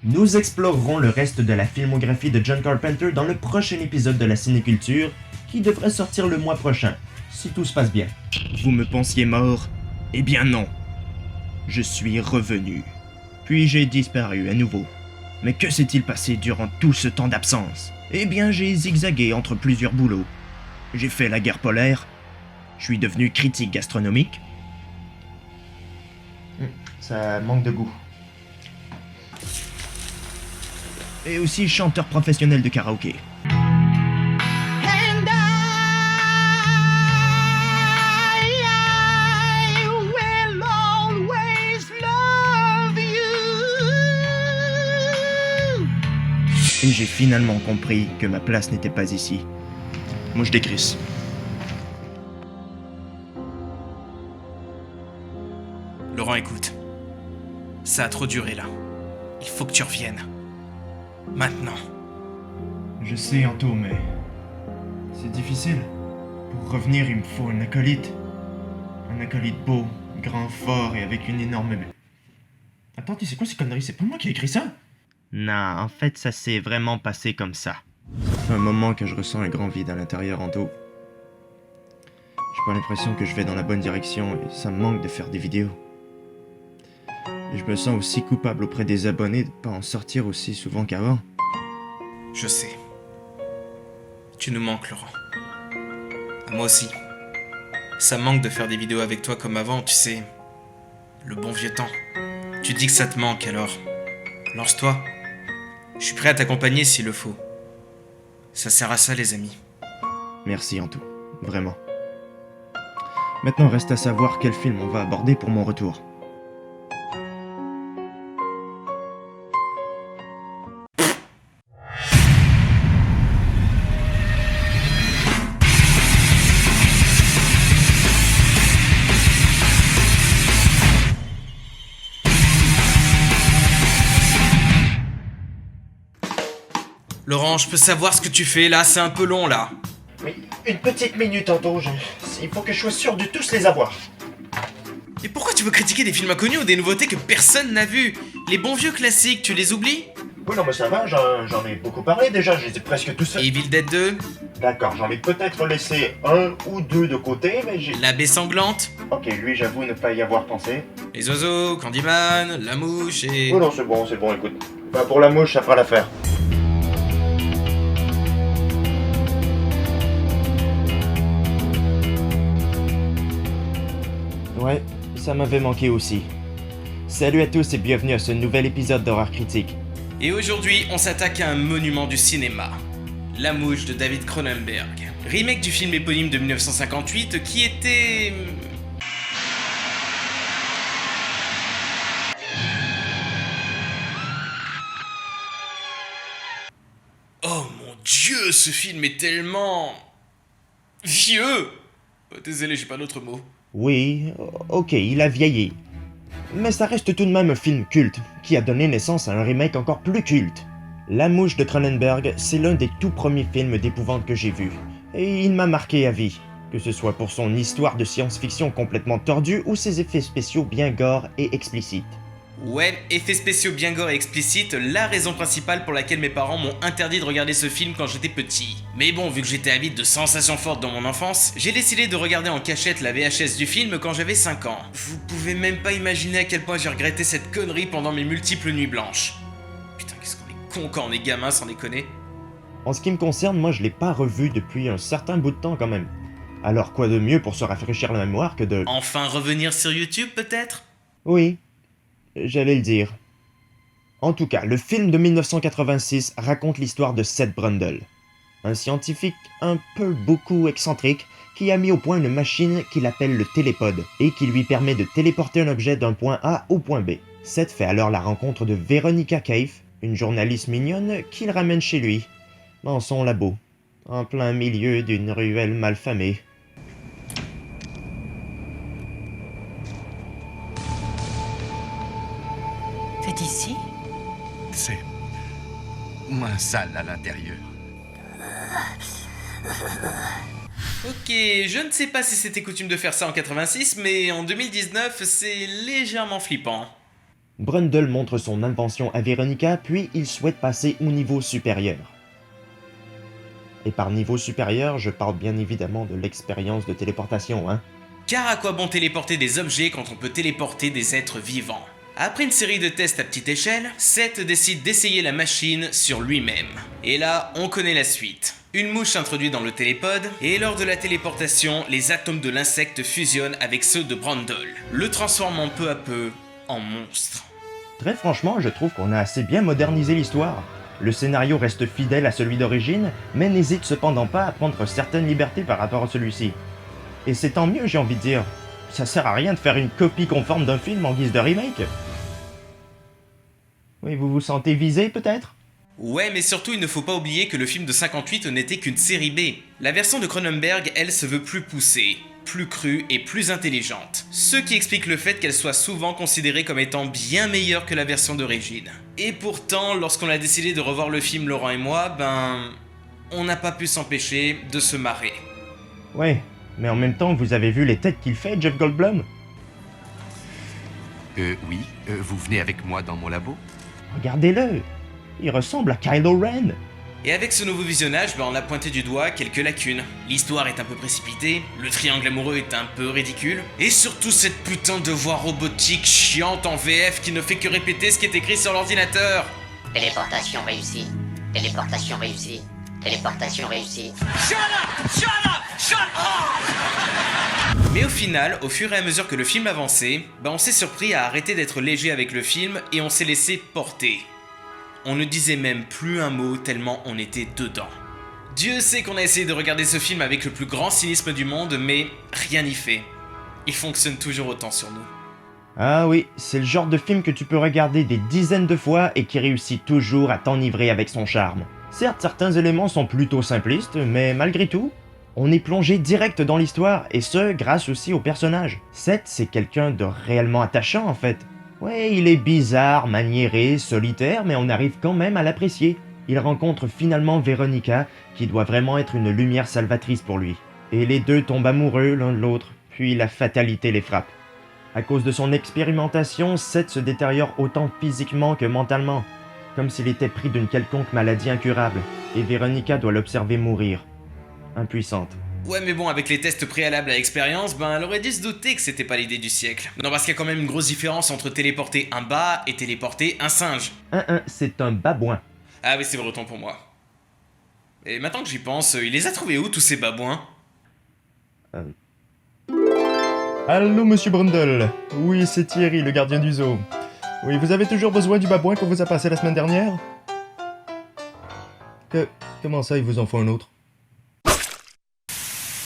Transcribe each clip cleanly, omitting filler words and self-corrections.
Nous explorerons le reste de la filmographie de John Carpenter dans le prochain épisode de la Cinéculture, qui devrait sortir le mois prochain, si tout se passe bien. Vous me pensiez mort? Eh bien non. Je suis revenu. Puis j'ai disparu à nouveau. Mais que s'est-il passé durant tout ce temps d'absence? Eh bien j'ai zigzagué entre plusieurs boulots. J'ai fait la guerre polaire. Je suis devenu critique gastronomique. Ça manque de goût. Et aussi chanteur professionnel de karaoké. And I will always love you. Et j'ai finalement compris que ma place n'était pas ici. Mouche d'écris. Laurent, écoute. Ça a trop duré là. Il faut que tu reviennes. Maintenant. Je sais, Anto, mais... c'est difficile. Pour revenir, il me faut un acolyte. Un acolyte beau, grand, fort et avec une énorme... Attends, c'est quoi ces conneries? C'est pas moi qui ai écrit ça? Non, en fait, ça s'est vraiment passé comme ça. Ça fait un moment que je ressens un grand vide à l'intérieur, Anto. J'ai pas l'impression que je vais dans la bonne direction et ça me manque de faire des vidéos. Et je me sens aussi coupable auprès des abonnés de pas en sortir aussi souvent qu'avant. Je sais. Tu nous manques, Laurent. À moi aussi. Ça me manque de faire des vidéos avec toi comme avant, tu sais. Le bon vieux temps. Tu dis que ça te manque, alors lance-toi. Je suis prêt à t'accompagner s'il le faut. Ça sert à ça, les amis. Merci, Anto. Vraiment. Maintenant, reste à savoir quel film on va aborder pour mon retour. Laurent, je peux savoir ce que tu fais là, c'est un peu long là. Oui, une petite minute, Anto. Il faut que je sois sûr de tous les avoir. Et pourquoi tu veux critiquer des films inconnus ou des nouveautés que personne n'a vues? Les bons vieux classiques, tu les oublies? Oui, non, mais ça va, j'en ai beaucoup parlé déjà, je les ai presque tous... Et Evil Dead 2? D'accord, j'en ai peut-être laissé un ou deux de côté, mais j'ai... La baie sanglante? Ok, lui, j'avoue ne pas y avoir pensé. Les oiseaux, Candyman, la mouche et... Oh non, c'est bon, écoute. Bah, pour la mouche, ça fera l'affaire. Ouais, ça m'avait manqué aussi. Salut à tous et bienvenue à ce nouvel épisode d'Horreur Critique. Et aujourd'hui, on s'attaque à un monument du cinéma. La mouche de David Cronenberg. Remake du film éponyme de 1958 qui était... Oh mon Dieu, ce film est tellement... vieux. Désolé, j'ai pas d'autre mot. Oui, ok, il a vieilli. Mais ça reste tout de même un film culte, qui a donné naissance à un remake encore plus culte. La Mouche de Cronenberg, c'est l'un des tout premiers films d'épouvante que j'ai vu, et il m'a marqué à vie, que ce soit pour son histoire de science-fiction complètement tordue ou ses effets spéciaux bien gore et explicites. Ouais, effets spéciaux bien gore et explicites, la raison principale pour laquelle mes parents m'ont interdit de regarder ce film quand j'étais petit. Mais bon, vu que j'étais avide de sensations fortes dans mon enfance, j'ai décidé de regarder en cachette la VHS du film quand j'avais 5 ans. Vous pouvez même pas imaginer à quel point j'ai regretté cette connerie pendant mes multiples nuits blanches. Putain, qu'est-ce qu'on est con quand on est gamin, sans déconner. En ce qui me concerne, moi je l'ai pas revu depuis un certain bout de temps quand même. Alors quoi de mieux pour se rafraîchir la mémoire que de... Enfin revenir sur YouTube peut-être? Oui, j'allais le dire. En tout cas, le film de 1986 raconte l'histoire de Seth Brundle, un scientifique un peu beaucoup excentrique qui a mis au point une machine qu'il appelle le télépode et qui lui permet de téléporter un objet d'un point A au point B. Seth fait alors la rencontre de Veronica Cave, une journaliste mignonne qu'il ramène chez lui, dans son labo, en plein milieu d'une ruelle malfamée. C'est ici? C'est moins sale à l'intérieur. Ok, je ne sais pas si c'était coutume de faire ça en 86, mais en 2019, c'est légèrement flippant. Brundle montre son invention à Veronica, puis il souhaite passer au niveau supérieur. Et par niveau supérieur, je parle bien évidemment de l'expérience de téléportation, hein. Car à quoi bon téléporter des objets quand on peut téléporter des êtres vivants? Après une série de tests à petite échelle, Seth décide d'essayer la machine sur lui-même. Et là, on connaît la suite. Une mouche s'introduit dans le télépode, et lors de la téléportation, les atomes de l'insecte fusionnent avec ceux de Brundle, le transformant peu à peu en monstre. Très franchement, je trouve qu'on a assez bien modernisé l'histoire. Le scénario reste fidèle à celui d'origine, mais n'hésite cependant pas à prendre certaines libertés par rapport à celui-ci. Et c'est tant mieux, j'ai envie de dire. Ça sert à rien de faire une copie conforme d'un film en guise de remake. Oui, vous vous sentez visé peut-être ? Ouais, mais surtout il ne faut pas oublier que le film de 58 n'était qu'une série B. La version de Cronenberg, elle, se veut plus poussée, plus crue et plus intelligente. Ce qui explique le fait qu'elle soit souvent considérée comme étant bien meilleure que la version d'origine. Et pourtant, lorsqu'on a décidé de revoir le film, Laurent et moi, on n'a pas pu s'empêcher de se marrer. Ouais, mais en même temps, vous avez vu les têtes qu'il fait, Jeff Goldblum ? Oui, vous venez avec moi dans mon labo? Regardez-le, il ressemble à Kylo Ren. Et avec ce nouveau visionnage, on a pointé du doigt quelques lacunes. L'histoire est un peu précipitée, le triangle amoureux est un peu ridicule, et surtout cette putain de voix robotique chiante en VF qui ne fait que répéter ce qui est écrit sur l'ordinateur. Téléportation réussie. Téléportation réussie. Téléportation réussie. Mais au final, au fur et à mesure que le film avançait, on s'est surpris à arrêter d'être léger avec le film et on s'est laissé porter. On ne disait même plus un mot tellement on était dedans. Dieu sait qu'on a essayé de regarder ce film avec le plus grand cynisme du monde, mais rien n'y fait. Il fonctionne toujours autant sur nous. Ah oui, c'est le genre de film que tu peux regarder des dizaines de fois et qui réussit toujours à t'enivrer avec son charme. Certes, certains éléments sont plutôt simplistes, mais malgré tout, on est plongé direct dans l'histoire, et ce, grâce aussi au personnage. Seth, c'est quelqu'un de réellement attachant en fait. Ouais, il est bizarre, maniéré, solitaire, mais on arrive quand même à l'apprécier. Il rencontre finalement Veronica, qui doit vraiment être une lumière salvatrice pour lui. Et les deux tombent amoureux l'un de l'autre, puis la fatalité les frappe. À cause de son expérimentation, Seth se détériore autant physiquement que mentalement, comme s'il était pris d'une quelconque maladie incurable, et Veronica doit l'observer mourir, impuissante. Ouais, mais bon, avec les tests préalables à l'expérience, elle aurait dû se douter que c'était pas l'idée du siècle. Non, parce qu'il y a quand même une grosse différence entre téléporter un bas et téléporter un singe. C'est un babouin. Ah oui, c'est vrai, autant pour moi. Et maintenant que j'y pense, il les a trouvés où tous ces babouins? Allô, monsieur Brundle. Oui, c'est Thierry, le gardien du zoo. Oui, vous avez toujours besoin du babouin qu'on vous a passé la semaine dernière? Comment ça, il vous en faut un autre?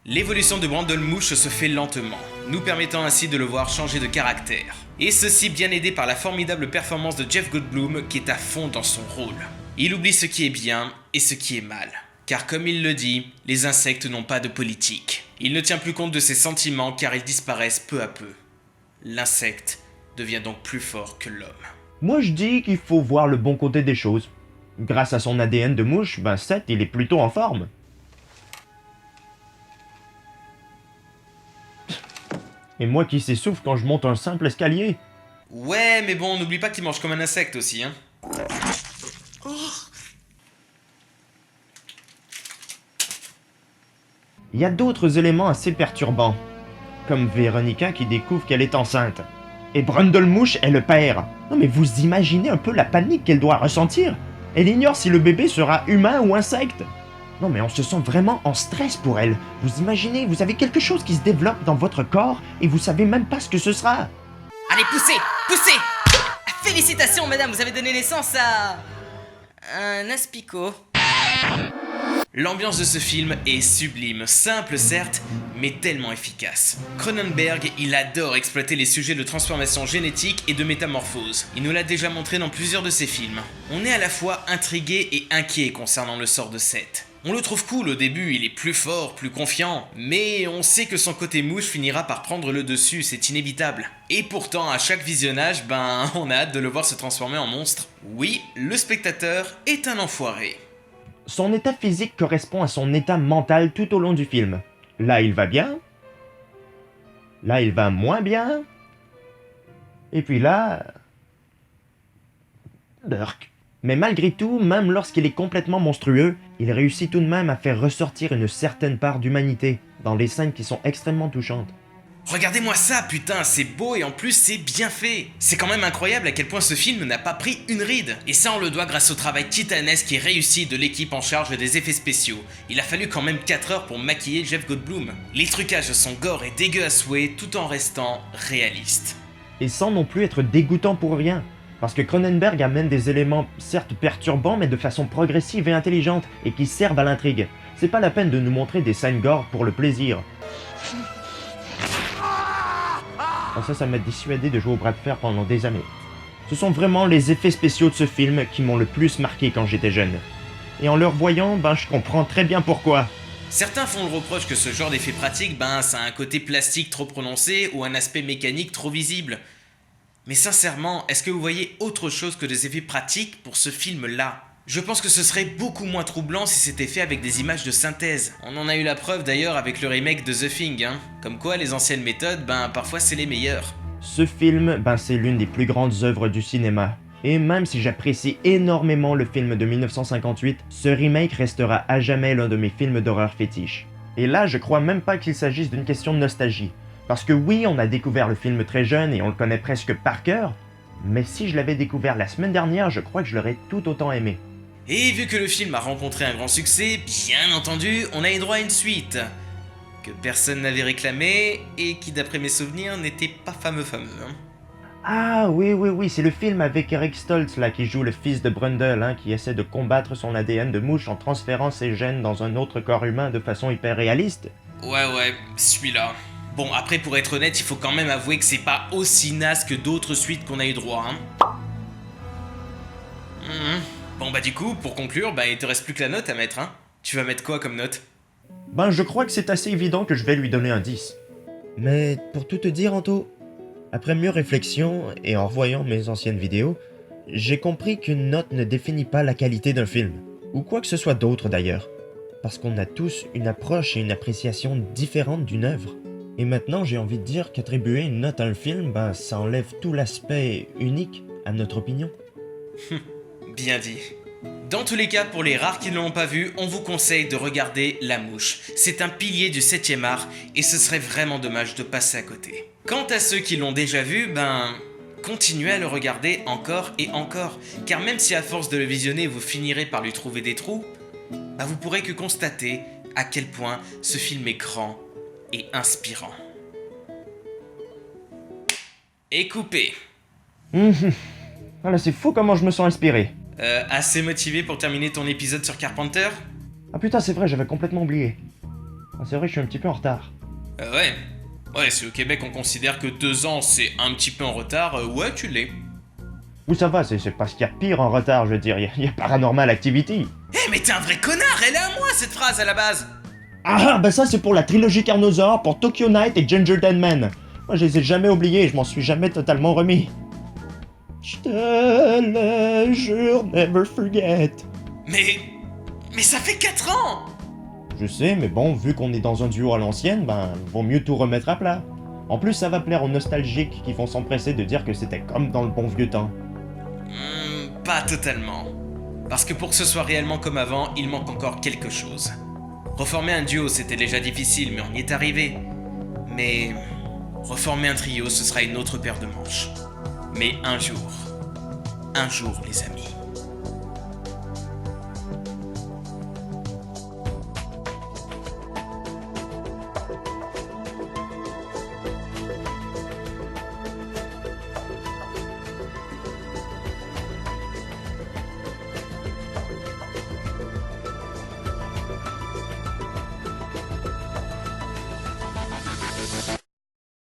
L'évolution de Brundle Mouche se fait lentement, nous permettant ainsi de le voir changer de caractère. Et ceci bien aidé par la formidable performance de Jeff Goldblum qui est à fond dans son rôle. Il oublie ce qui est bien et ce qui est mal. Car comme il le dit, les insectes n'ont pas de politique. Il ne tient plus compte de ses sentiments car ils disparaissent peu à peu. L'insecte devient donc plus fort que l'homme. Moi je dis qu'il faut voir le bon côté des choses. Grâce à son ADN de mouche, Seth il est plutôt en forme. Et moi qui s'essouffle quand je monte un simple escalier. Ouais, mais bon, n'oublie pas qu'il mange comme un insecte aussi, hein. Il y a d'autres éléments assez perturbants, comme Veronica qui découvre qu'elle est enceinte. Et Brundle Mouche est le père. Non mais vous imaginez un peu la panique qu'elle doit ressentir. Elle ignore si le bébé sera humain ou insecte. Non mais on se sent vraiment en stress pour elle. Vous imaginez, vous avez quelque chose qui se développe dans votre corps et vous savez même pas ce que ce sera. Allez, poussez, poussez! Félicitations, madame, vous avez donné naissance à... un aspicot. L'ambiance de ce film est sublime, simple certes, mais tellement efficace. Cronenberg, il adore exploiter les sujets de transformation génétique et de métamorphose. Il nous l'a déjà montré dans plusieurs de ses films. On est à la fois intrigué et inquiet concernant le sort de Seth. On le trouve cool au début, il est plus fort, plus confiant, mais on sait que son côté mouche finira par prendre le dessus, c'est inévitable. Et pourtant, à chaque visionnage, on a hâte de le voir se transformer en monstre. Oui, le spectateur est un enfoiré. Son état physique correspond à son état mental tout au long du film. Là, il va bien. Là, il va moins bien. Et puis là... Burk. Mais malgré tout, même lorsqu'il est complètement monstrueux, il réussit tout de même à faire ressortir une certaine part d'humanité dans les scènes qui sont extrêmement touchantes. Regardez-moi ça, putain, c'est beau et en plus c'est bien fait. C'est quand même incroyable à quel point ce film n'a pas pris une ride. Et ça on le doit grâce au travail titanesque et réussi de l'équipe en charge des effets spéciaux. Il a fallu quand même 4 heures pour maquiller Jeff Goldblum. Les trucages sont gore et dégueux à souhait tout en restant réalistes. Et sans non plus être dégoûtant pour rien. Parce que Cronenberg amène des éléments certes perturbants mais de façon progressive et intelligente et qui servent à l'intrigue. C'est pas la peine de nous montrer des scènes gore pour le plaisir. Ça m'a dissuadé de jouer au bras de fer pendant des années. Ce sont vraiment les effets spéciaux de ce film qui m'ont le plus marqué quand j'étais jeune. Et en le revoyant, je comprends très bien pourquoi. Certains font le reproche que ce genre d'effet pratique, ça a un côté plastique trop prononcé ou un aspect mécanique trop visible. Mais sincèrement, est-ce que vous voyez autre chose que des effets pratiques pour ce film-là ? Je pense que ce serait beaucoup moins troublant si c'était fait avec des images de synthèse. On en a eu la preuve d'ailleurs avec le remake de The Thing, Comme quoi les anciennes méthodes, parfois c'est les meilleures. Ce film, c'est l'une des plus grandes œuvres du cinéma. Et même si j'apprécie énormément le film de 1958, ce remake restera à jamais l'un de mes films d'horreur fétiches. Et là, je crois même pas qu'il s'agisse d'une question de nostalgie. Parce que oui, on a découvert le film très jeune et on le connaît presque par cœur, mais si je l'avais découvert la semaine dernière, je crois que je l'aurais tout autant aimé. Et vu que le film a rencontré un grand succès, bien entendu, on a eu droit à une suite. Que personne n'avait réclamé, et qui d'après mes souvenirs n'était pas fameux. Ah oui, c'est le film avec Eric Stoltz là qui joue le fils de Brundle, qui essaie de combattre son ADN de mouche en transférant ses gènes dans un autre corps humain de façon hyper réaliste. Ouais, celui-là. Bon, après pour être honnête, il faut quand même avouer que c'est pas aussi naze que d'autres suites qu'on a eu droit, Bon du coup, pour conclure, il te reste plus que la note à mettre, Tu vas mettre quoi comme note ? Je crois que c'est assez évident que je vais lui donner un 10. Mais pour tout te dire, Anto, après mieux réflexion et en revoyant mes anciennes vidéos, j'ai compris qu'une note ne définit pas la qualité d'un film, ou quoi que ce soit d'autre d'ailleurs, parce qu'on a tous une approche et une appréciation différentes d'une œuvre. Et maintenant, j'ai envie de dire qu'attribuer une note à un film, ça enlève tout l'aspect unique à notre opinion. Bien dit. Dans tous les cas, pour les rares qui ne l'ont pas vu, on vous conseille de regarder La Mouche. C'est un pilier du 7e art et ce serait vraiment dommage de passer à côté. Quant à ceux qui l'ont déjà vu, continuez à le regarder encore et encore. Car même si à force de le visionner, vous finirez par lui trouver des trous, vous pourrez que constater à quel point ce film est grand et inspirant. Et coupé. Voilà, c'est fou comment je me sens inspiré. Assez motivé pour terminer ton épisode sur Carpenter ? Ah putain, c'est vrai, j'avais complètement oublié. C'est vrai, je suis un petit peu en retard. Ouais, si au Québec on considère que 2 ans c'est un petit peu en retard, ouais, tu l'es. Oui, ça va, c'est pas ce qu'il y a de pire en retard, je veux dire, il y a Paranormal Activity. Mais t'es un vrai connard, elle est à moi cette phrase à la base. Ça c'est pour la trilogie Carnosaur, pour Tokyo Night et Ginger Dead Man. Moi je les ai jamais oubliés, je m'en suis jamais totalement remis. Je te le jure, never forget. Mais ça fait 4 ans. Je sais, mais bon, vu qu'on est dans un duo à l'ancienne, vaut mieux tout remettre à plat. En plus, ça va plaire aux nostalgiques qui vont s'empresser de dire que c'était comme dans le bon vieux temps. Pas totalement. Parce que pour que ce soit réellement comme avant, il manque encore quelque chose. Reformer un duo, c'était déjà difficile, mais on y est arrivé. Mais reformer un trio, ce sera une autre paire de manches. Mais un jour, les amis.